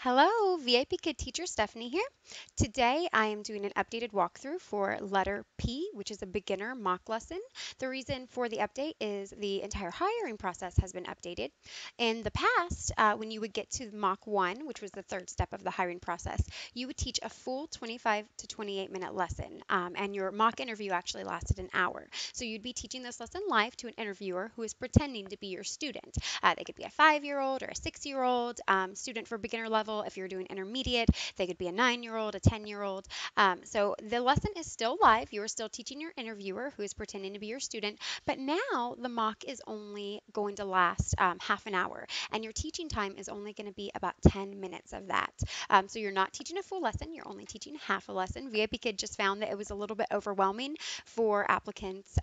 Hello, VIPKid teacher Stephanie here. Today I am doing an updated walkthrough for letter P, which is a beginner mock lesson. The reason for the update is the entire hiring process has been updated. In the past, when you would get to mock 1, which was the third step of the hiring process, you would teach a full 25 to 28-minute lesson, and your mock interview actually lasted an hour. So you'd be teaching this lesson live to an interviewer who is pretending to be your student. They could be a 5-year-old or a 6-year-old student for beginner level. If you're doing intermediate, they could be a 9-year-old, a 10-year-old. So the lesson is still live. You are still teaching your interviewer who is pretending to be your student, but now the mock is only going to last half an hour, and your teaching time is only going to be about 10 minutes of that. So you're not teaching a full lesson, you're only teaching half a lesson. VIPKid just found that it was a little bit overwhelming for applicants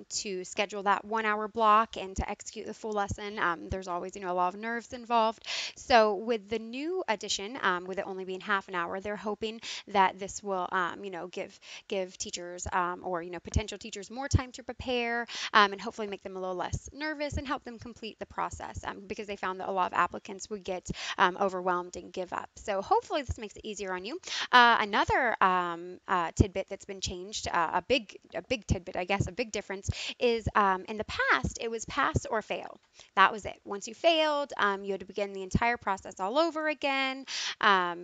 to schedule that 1 hour block and to execute the full lesson. There's always, a lot of nerves involved. So with the new addition, with it only being half an hour, they're hoping that this will, give teachers or potential teachers more time to prepare, and hopefully make them a little less nervous and help them complete the process, because they found that a lot of applicants would get overwhelmed and give up. So hopefully this makes it easier on you. Another tidbit that's been changed, a big tidbit, I guess, a big difference is, in the past it was pass or fail. That was it. Once you failed, you had to begin the entire process all over again.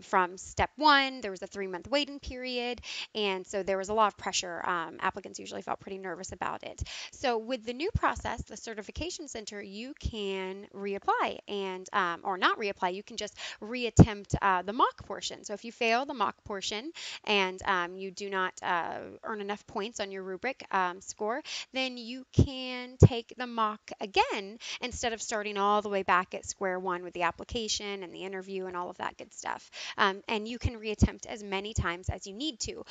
From step 1, there was a 3-month waiting period, and so there was a lot of pressure. Applicants usually felt pretty nervous about it. So with the new process, the certification center, you can reapply and or not reapply. You can just reattempt the mock portion. So if you fail the mock portion and you do not earn enough points on your rubric score, then you can take the mock again instead of starting all the way back at square one with the application and the interview and all of that good stuff. And you can reattempt as many times as you need to.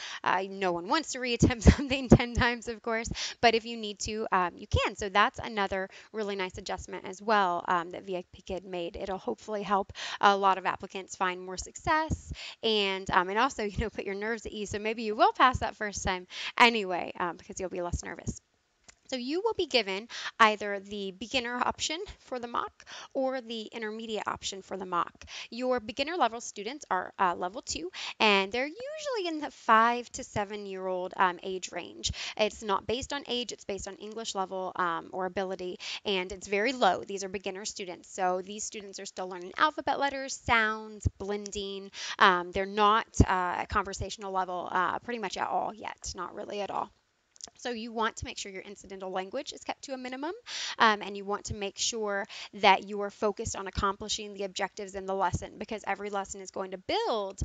No one wants to reattempt something 10 times, of course, but if you need to, you can. So that's another really nice adjustment as well, that VIPKid made. It'll hopefully help a lot of applicants find more success, and also, put your nerves at ease. So maybe you will pass that first time anyway, because you'll be less nervous. So you will be given either the beginner option for the mock or the intermediate option for the mock. Your beginner level students are level 2, and they're usually in the 5 to 7-year-old age range. It's not based on age, it's based on English level or ability, and it's very low. These are beginner students. So these students are still learning alphabet letters, sounds, blending. They're not at conversational level pretty much at all yet, not really at all. So you want to make sure your incidental language is kept to a minimum, and you want to make sure that you are focused on accomplishing the objectives in the lesson, because every lesson is going to build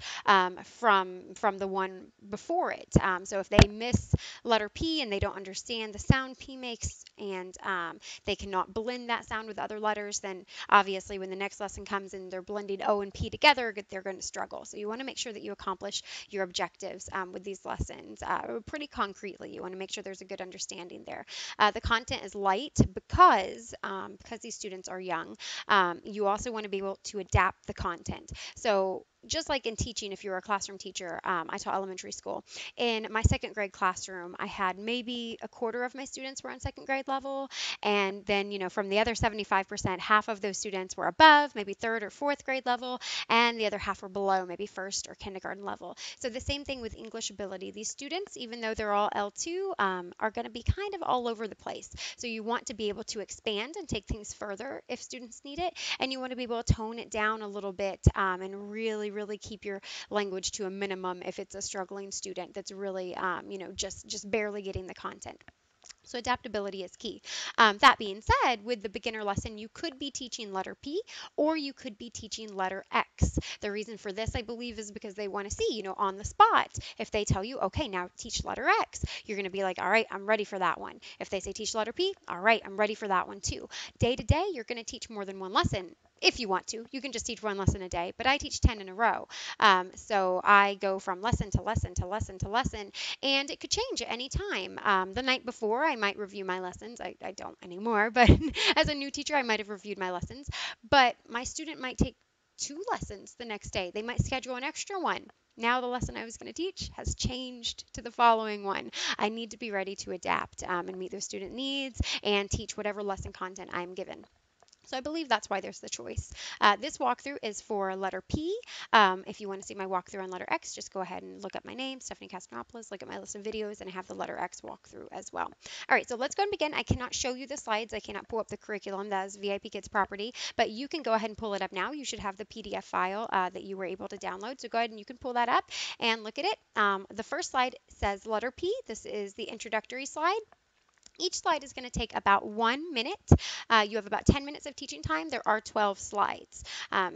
from the one before it. So if they miss letter P and they don't understand the sound P makes, and they cannot blend that sound with other letters, then obviously when the next lesson comes and they're blending O and P together, they're going to struggle. So you want to make sure that you accomplish your objectives with these lessons pretty concretely. You want to make sure there's a good understanding there. The content is light because these students are young. You also want to be able to adapt the content. So just like in teaching, if you're a classroom teacher, I taught elementary school. In my second grade classroom, I had maybe a quarter of my students were on second grade level. And then, from the other 75%, half of those students were above, maybe third or fourth grade level, and the other half were below, maybe first or kindergarten level. So the same thing with English ability. These students, even though they're all L2, are going to be kind of all over the place. So you want to be able to expand and take things further if students need it, and you want to be able to tone it down a little bit, and really keep your language to a minimum if it's a struggling student that's really, just barely getting the content. So adaptability is key. That being said, with the beginner lesson, you could be teaching letter P or you could be teaching letter X. The reason for this, I believe, is because they want to see, on the spot. If they tell you, okay, now teach letter X, you're going to be like, all right, I'm ready for that one. If they say teach letter P, all right, I'm ready for that one too. Day to day, you're going to teach more than one lesson. If you want to, you can just teach one lesson a day, but I teach 10 in a row. So I go from lesson to lesson to lesson to lesson, and it could change at any time. The night before, I might review my lessons. I don't anymore, but as a new teacher, I might have reviewed my lessons. But my student might take 2 lessons the next day. They might schedule an extra one. Now the lesson I was going to teach has changed to the following one. I need to be ready to adapt and meet those student needs and teach whatever lesson content I'm given. So I believe that's why there's the choice. This walkthrough is for letter P. If you want to see my walkthrough on letter X, just go ahead and look up my name, Stephanie Castronopoulos, look at my list of videos, and I have the letter X walkthrough as well. All right, so let's go and begin. I cannot show you the slides. I cannot pull up the curriculum. That is VIPKid's property, but you can go ahead and pull it up now. You should have the PDF file that you were able to download. So go ahead and you can pull that up and look at it. The first slide says letter P. This is the introductory slide. Each slide is going to take about 1 minute. You have about 10 minutes of teaching time. There are 12 slides.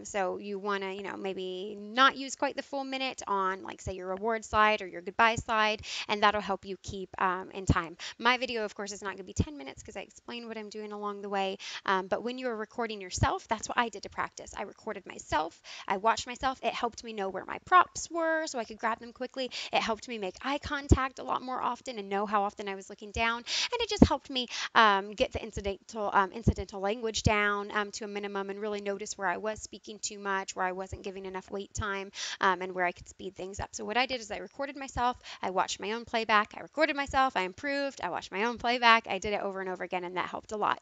So you want to, maybe not use quite the full minute on, like, say, your reward slide or your goodbye slide, and that'll help you keep in time. My video, of course, is not going to be 10 minutes because I explain what I'm doing along the way. But when you are recording yourself, that's what I did to practice. I recorded myself. I watched myself. It helped me know where my props were so I could grab them quickly. It helped me make eye contact a lot more often and know how often I was looking down. And it just helped me get the incidental language down to a minimum and really notice where I was speaking too much, where I wasn't giving enough wait time, and where I could speed things up. So what I did is I recorded myself, I watched my own playback, I recorded myself, I improved, I watched my own playback, I did it over and over again, and that helped a lot.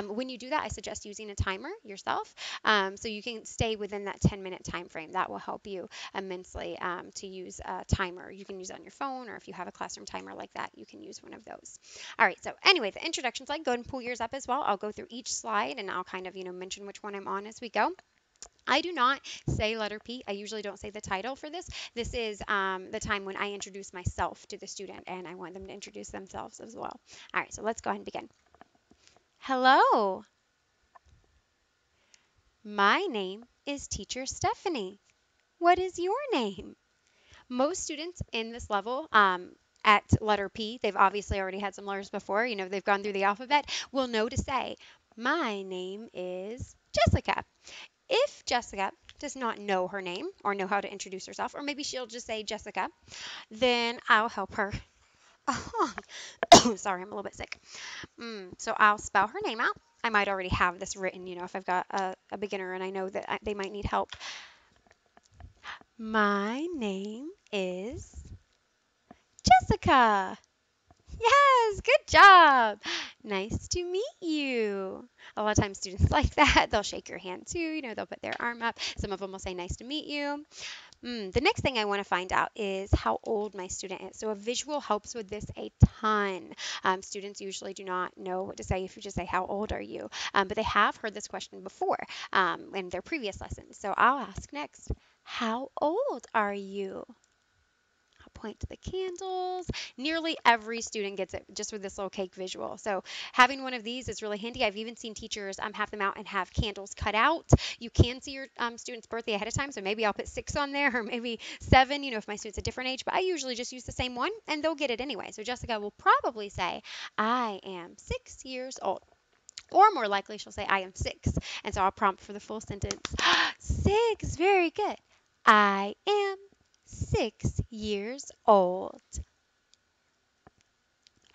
When you do that, I suggest using a timer yourself so you can stay within that 10-minute time frame. That will help you immensely to use a timer. You can use it on your phone, or if you have a classroom timer like that, you can use one of those. All right, so anyway, the introduction slide, go ahead and pull yours up as well. I'll go through each slide and I'll kind of, mention which one I'm on as we go. I do not say letter P. I usually don't say the title for this. This is the time when I introduce myself to the student, and I want them to introduce themselves as well. All right, so let's go ahead and begin. Hello, my name is Teacher Stephanie. What is your name? Most students in this level at letter P, they've obviously already had some letters before, they've gone through the alphabet, will know to say, my name is Jessica. If Jessica does not know her name or know how to introduce herself, or maybe she'll just say Jessica, then I'll help her along. Sorry, I'm a little bit sick. So I'll spell her name out. I might already have this written, if I've got a beginner and I know that they might need help. My name is Jessica. Yes, good job. Nice to meet you. A lot of times students like that. They'll shake your hand too, they'll put their arm up. Some of them will say nice to meet you. The next thing I want to find out is how old my student is. So a visual helps with this a ton. Students usually do not know what to say if you just say, how old are you? But they have heard this question before in their previous lessons. So I'll ask next, how old are you? Point to the candles. Nearly every student gets it just with this little cake visual. So having one of these is really handy. I've even seen teachers have them out and have candles cut out. You can see your student's birthday ahead of time, so maybe I'll put 6 on there or maybe 7, if my student's a different age, but I usually just use the same one and they'll get it anyway. So Jessica will probably say, I am 6 years old. Or more likely, she'll say, I am 6. And so I'll prompt for the full sentence. 6, very good. I am 6 years old.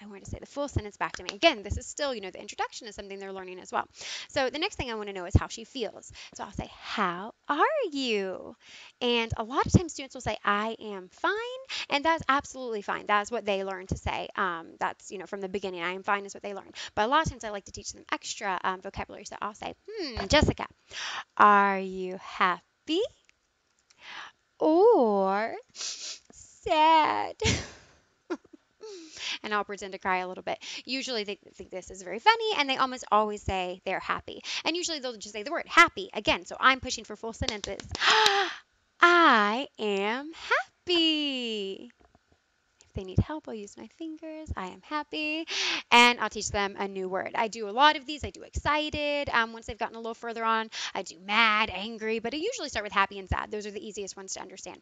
I want to say the full sentence back to me. Again, this is still, the introduction is something they're learning as well. So the next thing I want to know is how she feels. So I'll say, how are you? And a lot of times students will say, I am fine. And that's absolutely fine. That's what they learn to say. That's, from the beginning, I am fine is what they learn. But a lot of times I like to teach them extra vocabulary. So I'll say, Jessica, are you happy or sad? And I'll pretend to cry a little bit. Usually they think this is very funny and they almost always say they're happy. And usually they'll just say the word happy again. So I'm pushing for full sentences. I am happy. If they need help, I'll use my fingers. I am happy. And I'll teach them a new word. I do a lot of these. I do excited. Once they've gotten a little further on, I do mad, angry, but I usually start with happy and sad. Those are the easiest ones to understand.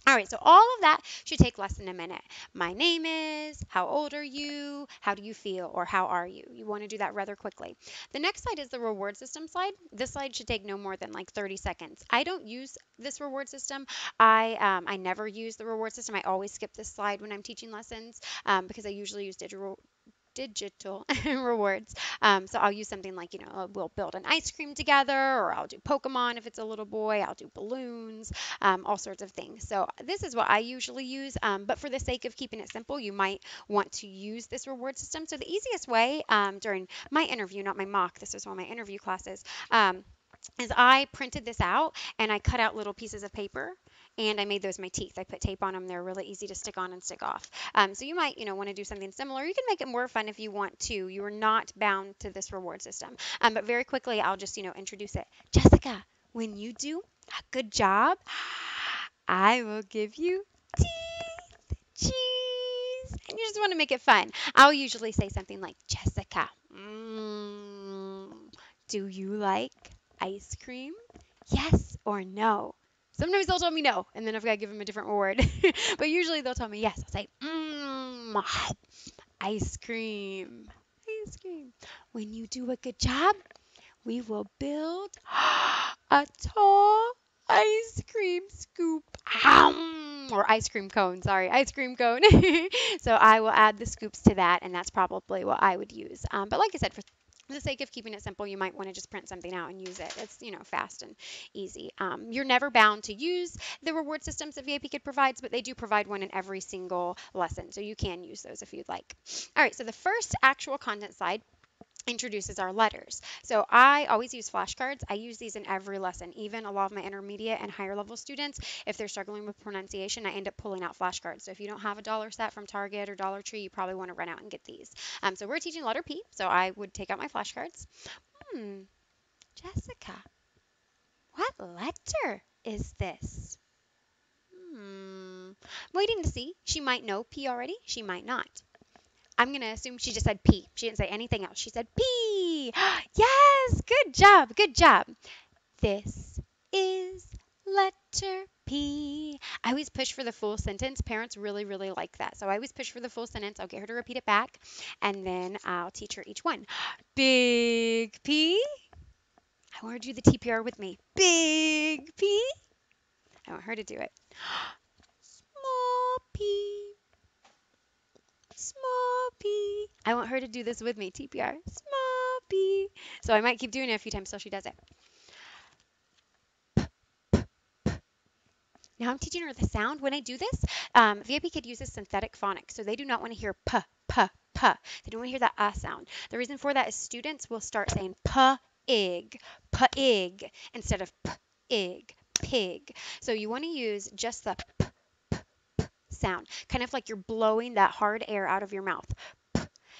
All right, so all of that should take less than a minute. My name is, how old are you, how do you feel, or how are you? You want to do that rather quickly. The next slide is the reward system slide. This slide should take no more than like 30 seconds. I don't use this reward system. I never use the reward system. I always skip this slide when I'm teaching lessons because I usually use digital rewards. So I'll use something like, we'll build an ice cream together, or I'll do Pokemon if it's a little boy, I'll do balloons, all sorts of things. So this is what I usually use, but for the sake of keeping it simple, you might want to use this reward system. So the easiest way during my interview, not my mock, this is one of my interview classes, is I printed this out and I cut out little pieces of paper and I made those my teeth. I put tape on them. They're really easy to stick on and stick off. So you might, want to do something similar. You can make it more fun if you want to. You are not bound to this reward system. But very quickly, I'll just, introduce it. Jessica, when you do a good job, I will give you teeth, cheese. And you just want to make it fun. I'll usually say something like, Jessica, do you like ice cream? Yes or no? Sometimes they'll tell me no, and then I've got to give them a different reward. But usually they'll tell me yes. I'll say, ice cream. Ice cream. When you do a good job, we will build a tall ice cream scoop. Or ice cream cone, sorry, ice cream cone. So I will add the scoops to that, and that's probably what I would use. But like I said, for the sake of keeping it simple, you might want to just print something out and use it. It's, fast and easy. You're never bound to use the reward systems that VIPKid provides, but they do provide one in every single lesson. So you can use those if you'd like. All right, so the first actual content slide introduces our letters. So I always use flashcards. I use these in every lesson. Even a lot of my intermediate and higher level students, if they're struggling with pronunciation, I end up pulling out flashcards. So if you don't have a dollar set from Target or Dollar Tree, you probably want to run out and get these. So we're teaching letter P, so I would take out my flashcards. Jessica, what letter is this? Waiting to see. She might know P already. She might not. I'm going to assume she just said P. She didn't say anything else. She said P. Yes, good job, good job. This is letter P. I always push for the full sentence. Parents really, really like that. So I always push for the full sentence. I'll get her to repeat it back, and then I'll teach her each one. Big P. I want her to do the TPR with me. Big P. I want her to do it. Small P. Small p. I want her to do this with me. TPR. Small p. So I might keep doing it a few times till she does it. Now I'm teaching her the sound. When I do this, VIPKid uses synthetic phonics, so they do not want to hear p, p, p. They don't want to hear that sound. The reason for that is students will start saying p-ig, p-ig, instead of p-ig, pig. So you want to use just the sound, kind of like you're blowing that hard air out of your mouth,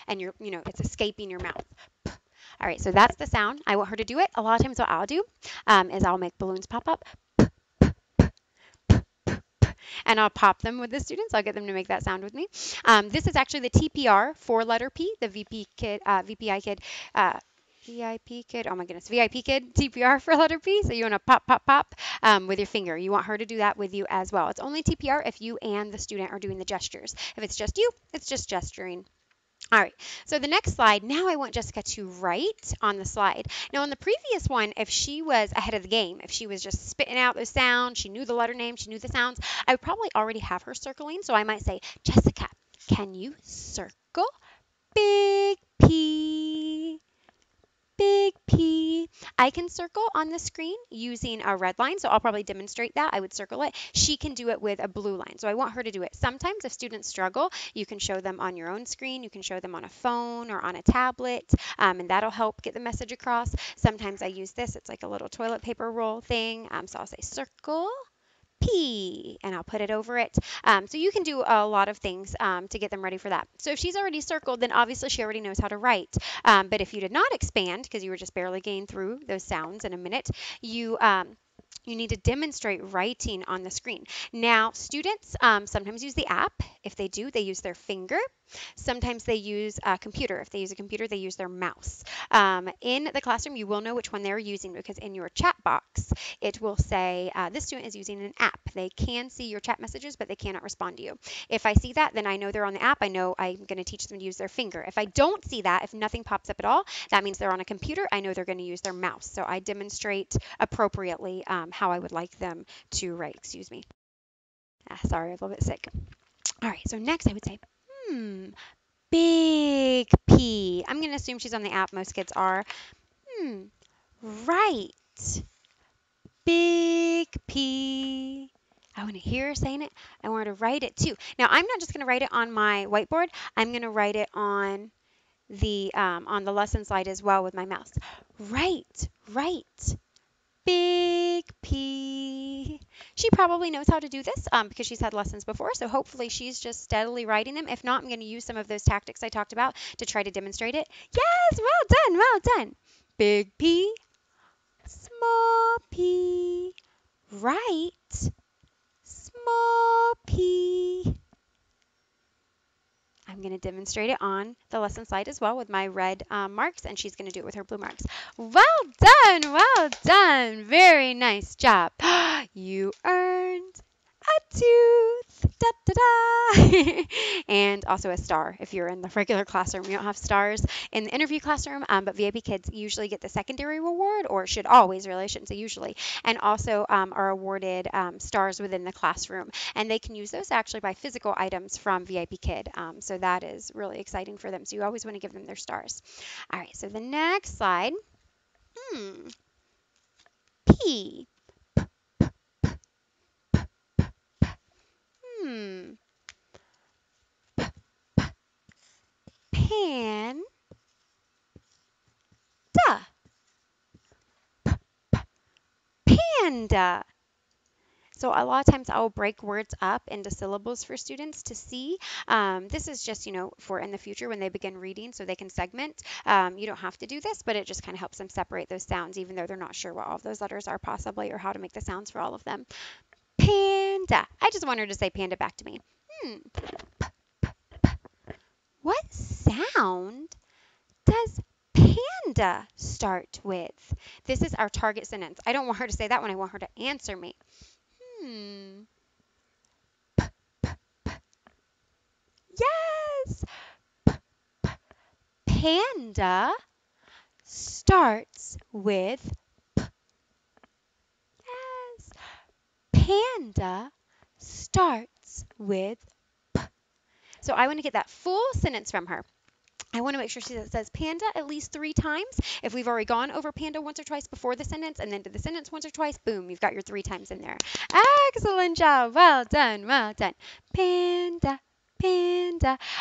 and it's escaping your mouth. All right, so that's the sound. I want her to do it. A lot of times what I'll do is I'll make balloons pop up, and I'll pop them with the students. I'll get them to make that sound with me. This is actually the TPR for letter P, the VIPKid, oh my goodness, VIPKid TPR for letter P. So you want to pop, pop, pop with your finger. You want her to do that with you as well. It's only TPR if you and the student are doing the gestures. If it's just you, it's just gesturing. All right, so the next slide, now I want Jessica to write on the slide. Now, on the previous one, if she was ahead of the game, if she was just spitting out those sounds, she knew the letter name, she knew the sounds, I would probably already have her circling. So I might say, Jessica, can you circle big P? Big P. I can circle on the screen using a red line, so I'll probably demonstrate that. I would circle it. She can do it with a blue line, so I want her to do it. Sometimes if students struggle, you can show them on your own screen. You can show them on a phone or on a tablet, and that'll help get the message across. Sometimes I use this. It's like a little toilet paper roll thing, so I'll say circle P, and I'll put it over it. So you can do a lot of things to get them ready for that. So if she's already circled, then obviously she already knows how to write. But if you did not expand, because you were just barely getting through those sounds in a minute, you need to demonstrate writing on the screen. Now, students sometimes use the app. If they do, they use their finger. Sometimes they use a computer. If they use a computer, they use their mouse. In the classroom, you will know which one they're using because in your chat box, it will say this student is using an app. They can see your chat messages, but they cannot respond to you. If I see that, then I know they're on the app. I know I'm going to teach them to use their finger. If I don't see that, if nothing pops up at all, that means they're on a computer. I know they're going to use their mouse. So I demonstrate appropriately how I would like them to write. Excuse me. Sorry, I'm a little bit sick. All right, so next I would say, Big P. I'm going to assume she's on the app. Most kids are. Right. Big P. I want to hear her saying it. I want her to write it too. Now, I'm not just going to write it on my whiteboard. I'm going to write it on the lesson slide as well with my mouse. Right. Big P. She probably knows how to do this because she's had lessons before, so hopefully she's just steadily writing them. If not, I'm going to use some of those tactics I talked about to try to demonstrate it. Yes, well done. Big P, small p, right, small p. I'm going to demonstrate it on the lesson slide as well with my red marks, and she's going to do it with her blue marks. Well done. Very nice job. You earned a tooth. Da, da, da. And also a star if you're in the regular classroom. You don't have stars in the interview classroom, but VIP kids usually get the secondary reward, or should always, really, I shouldn't say usually, and also are awarded stars within the classroom. And they can use those actually by physical items from VIPKid. So that is really exciting for them. So you always want to give them their stars. All right, so the next slide. P. Panda. Panda. So a lot of times I'll break words up into syllables for students to see. This is just, for in the future when they begin reading so they can segment. You don't have to do this, but it just kind of helps them separate those sounds, even though they're not sure what all of those letters are possibly or how to make the sounds for all of them. Panda. I just want her to say panda back to me. What sound does panda start with? This is our target sentence. I don't want her to say that one. I want her to answer me. Yes. Panda starts with P. Yes. Panda starts with P. So I want to get that full sentence from her. I want to make sure she says panda at least 3 times. If we've already gone over panda once or twice before the sentence and then did the sentence once or twice, boom, you've got your 3 times in there. Excellent job. Well done. Panda.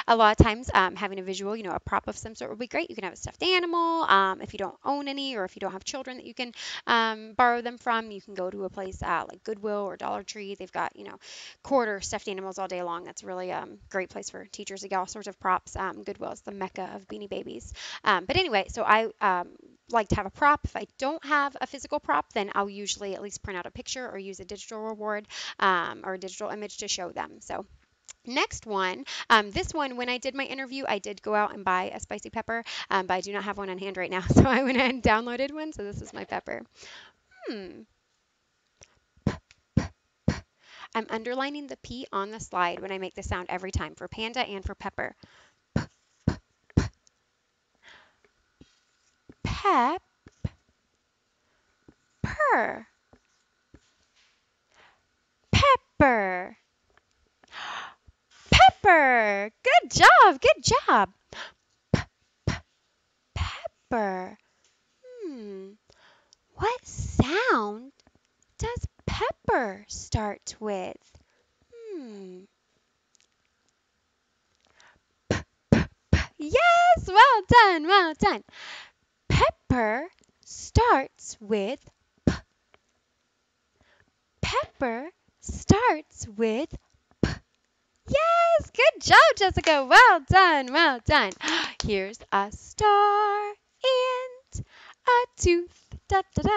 A lot of times having a visual, a prop of some sort would be great. You can have a stuffed animal. If you don't own any or if you don't have children that you can borrow them from, you can go to a place like Goodwill or Dollar Tree. They've got, quarter stuffed animals all day long. That's really a great place for teachers to get all sorts of props. Goodwill is the mecca of Beanie Babies. But anyway, so I like to have a prop. If I don't have a physical prop, then I'll usually at least print out a picture or use a digital reward or a digital image to show them. So next one, this one, when I did my interview, I did go out and buy a spicy pepper, but I do not have one on hand right now, so I went ahead and downloaded one, so this is my pepper. I'm underlining the P on the slide when I make the sound every time for panda and for pepper. Pep. Per. Pepper. Pepper. Good job. Pepper. What sound does pepper start with? Yes, well done. Pepper starts with P. Pepper starts with P. Yes, good job, Jessica. Well done. Here's a star and a tooth. Da, da, da.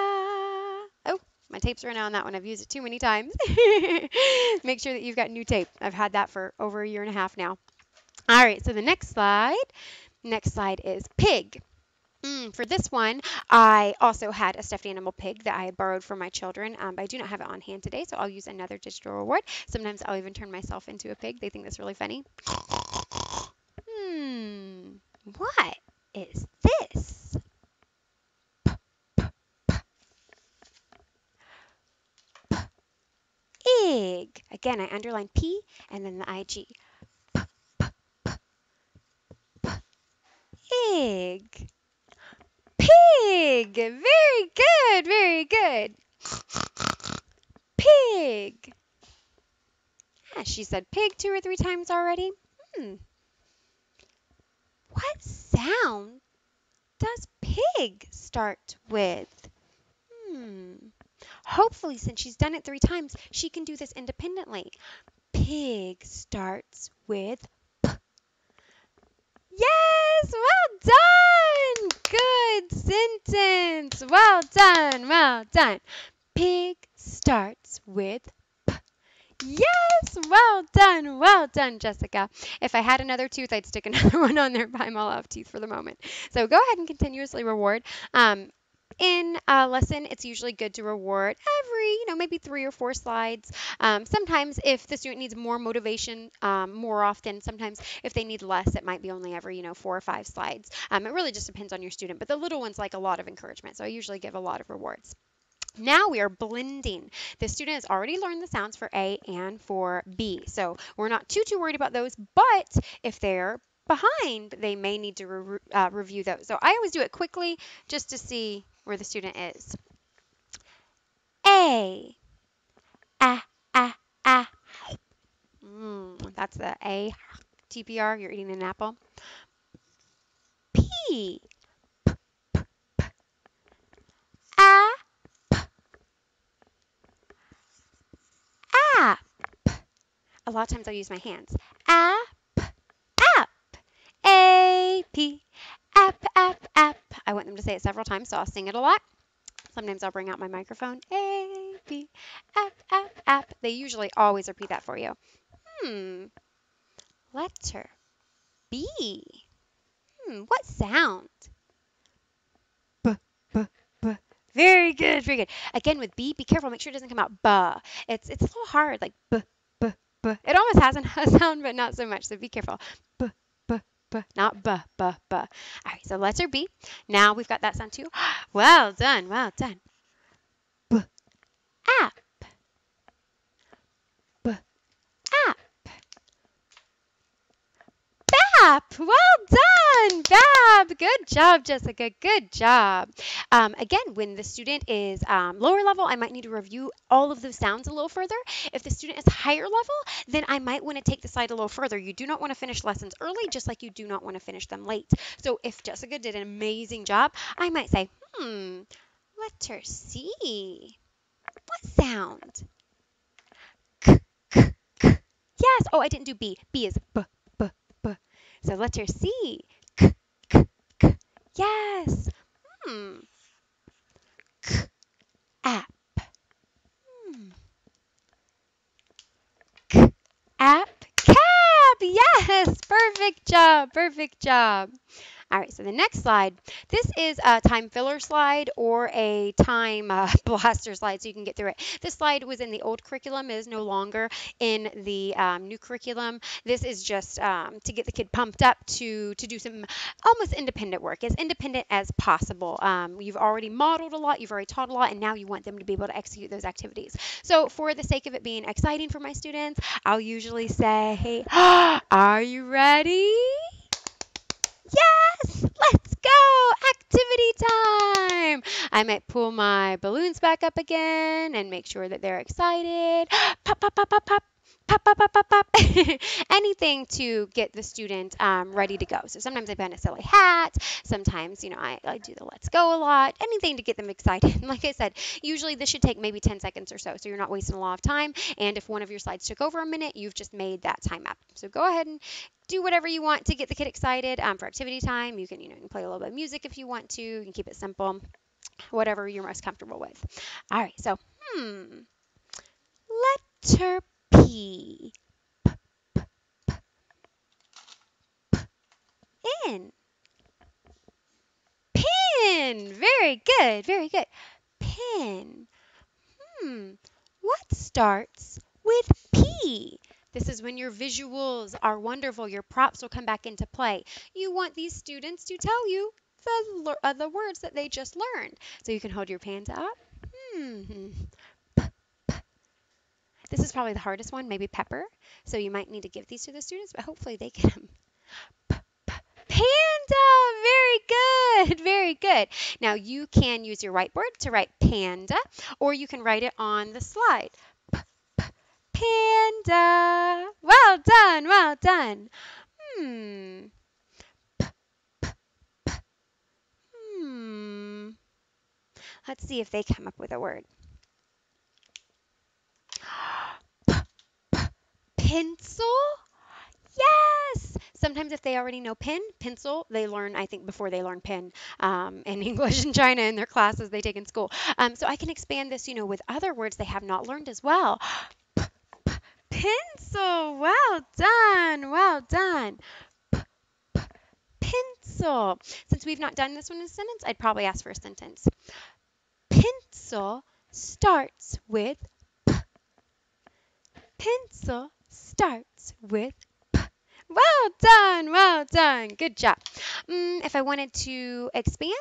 Oh, my tape's run out on that one. I've used it too many times. Make sure that you've got new tape. I've had that for over a year and a half now. All right, so the next slide is pig. For this one, I also had a stuffed animal pig that I had borrowed from my children, but I do not have it on hand today, so I'll use another digital reward. Sometimes I'll even turn myself into a pig. They think that's really funny. What is this? Ig. Again, I underline P and then the IG. Pig. Pig. Very good. Very good. Pig. Yeah, she said pig 2 or 3 times already. Hmm. What sound does pig start with? Hmm. Hopefully, since she's done it 3 times, she can do this independently. Pig starts with P. Yes, well done. Good sentence. Well done. Well done. Pig starts with P. Yes, well done, Jessica. If I had another tooth, I'd stick another one on there, but I'm all out of teeth for the moment. So go ahead and continuously reward. In a lesson, it's usually good to reward every, maybe 3 or 4 slides. Sometimes if the student needs more motivation, more often, sometimes if they need less, it might be only every, 4 or 5 slides. It really just depends on your student, but the little ones like a lot of encouragement. So I usually give a lot of rewards. Now we are blending. The student has already learned the sounds for A and for B. So we're not too worried about those, but if they're behind, they may need to review those. So I always do it quickly just to see where the student is. A. Ah, ah, ah. That's the A. TPR, you're eating an apple. P. Ah, ah. A lot of times I'll use my hands. App, app. A, P. App, app, app. I want them to say it several times, so I'll sing it a lot. Sometimes I'll bring out my microphone. A, P. App, app, app. They usually always repeat that for you. Letter B. What sound? B, b, b. Very good, very good. Again, with B, be careful. Make sure it doesn't come out ba. It's a little hard, like b, b, b. It almost has a sound, but not so much, so be careful. B, b, b, not b, b, b. All right, so letter B. Now we've got that sound too. Well done, well done. B, app. B, app. Bap. Well done, Bab. Good job, Jessica. Good job. Again, when the student is lower level, I might need to review all of those sounds a little further. If the student is higher level, then I might want to take the slide a little further. You do not want to finish lessons early, just like you do not want to finish them late. So if Jessica did an amazing job, I might say, letter C. What sound? K, k, k. Yes. Oh, I didn't do B. B is B, B, B. So letter C. K, k, k. Yes. K, app. K, app. Cab. Yes. Perfect job. Perfect job. All right, so the next slide, this is a time filler slide or a time blaster slide so you can get through it. This slide was in the old curriculum, it is no longer in the new curriculum. This is just to get the kid pumped up to do some almost independent work, as independent as possible. You've already modeled a lot, you've already taught a lot, and now you want them to be able to execute those activities. So for the sake of it being exciting for my students, I'll usually say, hey, are you ready? Yes, let's go, activity time. I might pull my balloons back up again and make sure that they're excited. Pop, pop, pop, pop, pop. Pop, pop, pop, pop, pop. Anything to get the student ready to go. So sometimes I put on a silly hat. Sometimes, I do the let's go a lot. Anything to get them excited. Like I said, usually this should take maybe 10 seconds or so you're not wasting a lot of time. And if one of your slides took over a minute, you've just made that time up. So go ahead and do whatever you want to get the kid excited for activity time. You can, you can play a little bit of music if you want to. You can keep it simple, whatever you're most comfortable with. All right, so letter P. P, p, p, pin. Pin. Very good. Very good. Pin. What starts with P? This is when your visuals are wonderful. Your props will come back into play. You want these students to tell you the words that they just learned. So you can hold your pans up. This is probably the hardest one, maybe pepper. So you might need to give these to the students, but hopefully they get them. Panda! good. Very good. Now you can use your whiteboard to write panda, or you can write it on the slide. Panda. Well done. Well done. Hmm. Hmm. Let's see if they come up with a word. Pencil? Yes! Sometimes if they already know pencil, they learn, I think, before they learn pen in English in China in their classes they take in school. So I can expand this, with other words they have not learned as well. Pencil! Well done! Well done! Pencil. Since we've not done this one in a sentence, I'd probably ask for a sentence. Pencil starts with P. Pencil starts with P. Well done, well done. Good job. If I wanted to expand,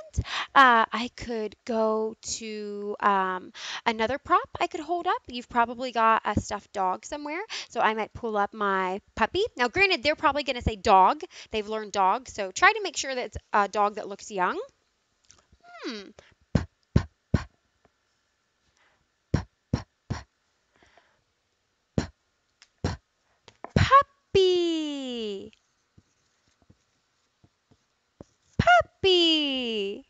I could go to another prop I could hold up. You've probably got a stuffed dog somewhere, so I might pull up my puppy. Now, granted, they're probably going to say dog. They've learned dog, so try to make sure that it's a dog that looks young. Hmm. Puppy. Puppy.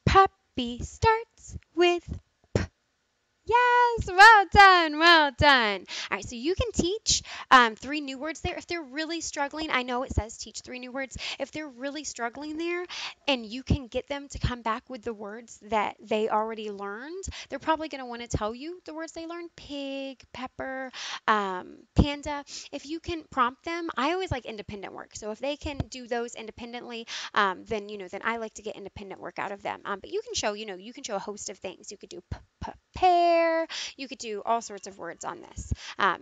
Puppy starts with P. Yes, well done, well done. All right, so you can teach 3 new words there. If they're really struggling, I know it says teach 3 new words. If they're really struggling there and you can get them to come back with the words that they already learned, they're probably going to want to tell you the words they learned, pig, pepper, panda. If you can prompt them, I always like independent work. So if they can do those independently, then I like to get independent work out of them. But you can show, you can show a host of things. You could do pear. You could do all sorts of words on this.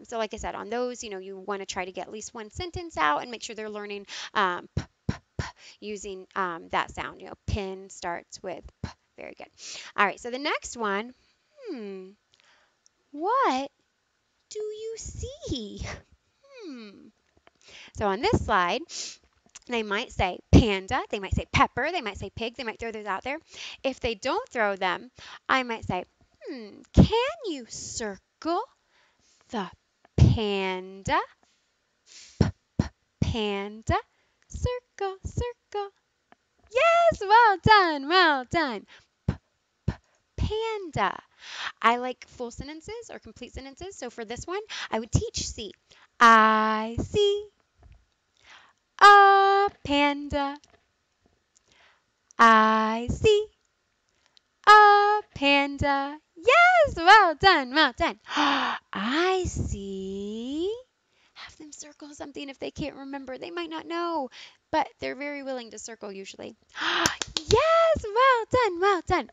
So like I said, on those, you want to try to get at least one sentence out and make sure they're learning using that sound. Pin starts with P. Very good. All right, so the next one, what do you see? So on this slide, they might say panda, they might say pepper, they might say pig, they might throw those out there. If they don't throw them, I might say, can you circle the panda? Panda, circle, circle. Yes, well done, well done. Panda. I like full sentences or complete sentences. So for this one, I would teach C. I see a panda. I see a panda. Yes, well done, well done. I see. Have them circle something if they can't remember. They might not know, but they're very willing to circle usually. Yes, well done, well done.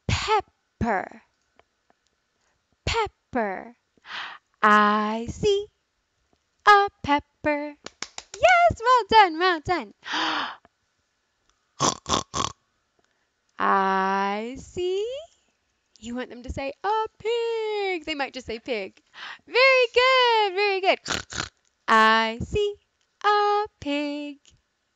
Pepper. Pepper. I see a pepper. Yes, well done, well done. I see. You want them to say a pig. They might just say pig. Very good, very good. I see a pig.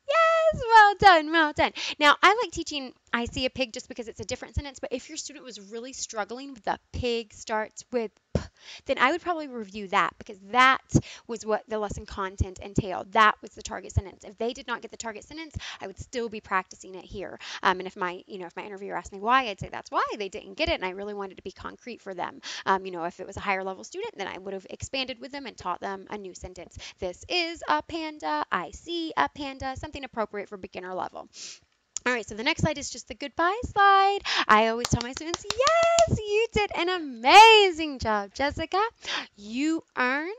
Yes, well done, well done. Now, I like teaching I see a pig just because it's a different sentence, but if your student was really struggling with the pig starts with P, then I would probably review that because that was what the lesson content entailed. That was the target sentence. If they did not get the target sentence, I would still be practicing it here. And if my interviewer asked me why, I'd say that's why they didn't get it, and I really wanted to be concrete for them. If it was a higher level student, then I would have expanded with them and taught them a new sentence. This is a panda. I see a panda. Something appropriate for beginner level. All right, so the next slide is just the goodbye slide. I always tell my students, yes, you did an amazing job, Jessica. You earned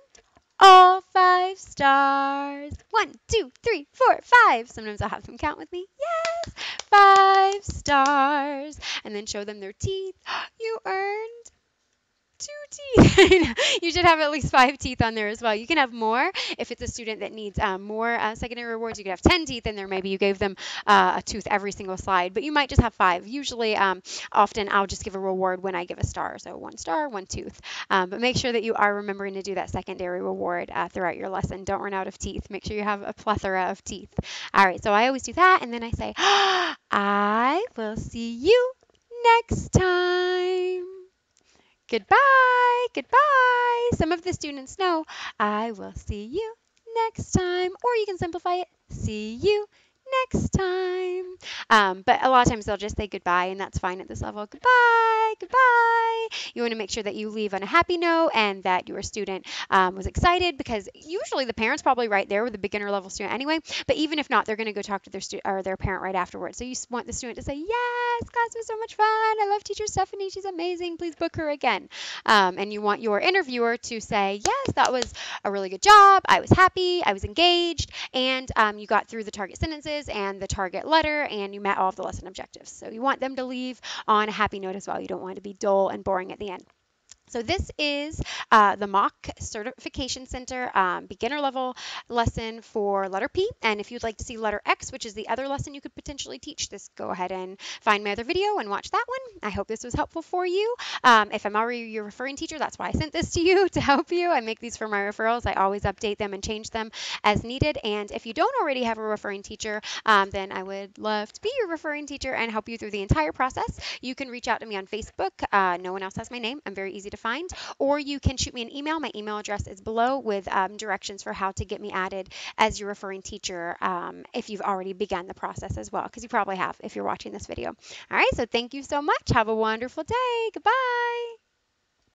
all 5 stars. 1, 2, 3, 4, 5. Sometimes I'll have them count with me. Yes, 5 stars. And then show them their teeth. You earned 2 teeth. You should have at least 5 teeth on there as well. You can have more if it's a student that needs more secondary rewards. You could have 10 teeth in there. Maybe you gave them a tooth every single slide, but you might just have 5. Usually, often I'll just give a reward when I give a star. So 1 star, 1 tooth. But make sure that you are remembering to do that secondary reward throughout your lesson. Don't run out of teeth. Make sure you have a plethora of teeth. All right, so I always do that, and then I say, I will see you next time. Goodbye, goodbye. Some of the students know, I will see you next time. Or you can simplify it, see you next time. But a lot of times they'll just say goodbye, and that's fine at this level. Goodbye, goodbye. You want to make sure that you leave on a happy note and that your student was excited, because usually the parent's probably right there with a beginner level student anyway. But even if not, they're going to go talk to their student or their parent right afterwards. So you want the student to say, yes, class was so much fun. I love teacher Stephanie. She's amazing. Please book her again. And you want your interviewer to say, yes, that was a really good job. I was happy. I was engaged. And you got through the target sentences and the target letter, and you met all of the lesson objectives. So you want them to leave on a happy note as well. You don't want it to be dull and boring at the end. So this is the Mock Certification Center beginner level lesson for letter P. And if you'd like to see letter X, which is the other lesson you could potentially teach, just go ahead and find my other video and watch that one. I hope this was helpful for you. If I'm already your referring teacher, that's why I sent this to you, to help you. I make these for my referrals. I always update them and change them as needed. And if you don't already have a referring teacher, then I would love to be your referring teacher and help you through the entire process. You can reach out to me on Facebook. No one else has my name. I'm very easy to find. Or you can shoot me an email. My email address is below with directions for how to get me added as your referring teacher if you've already begun the process as well, because you probably have if you're watching this video. All right, so thank you so much. Have a wonderful day. Goodbye.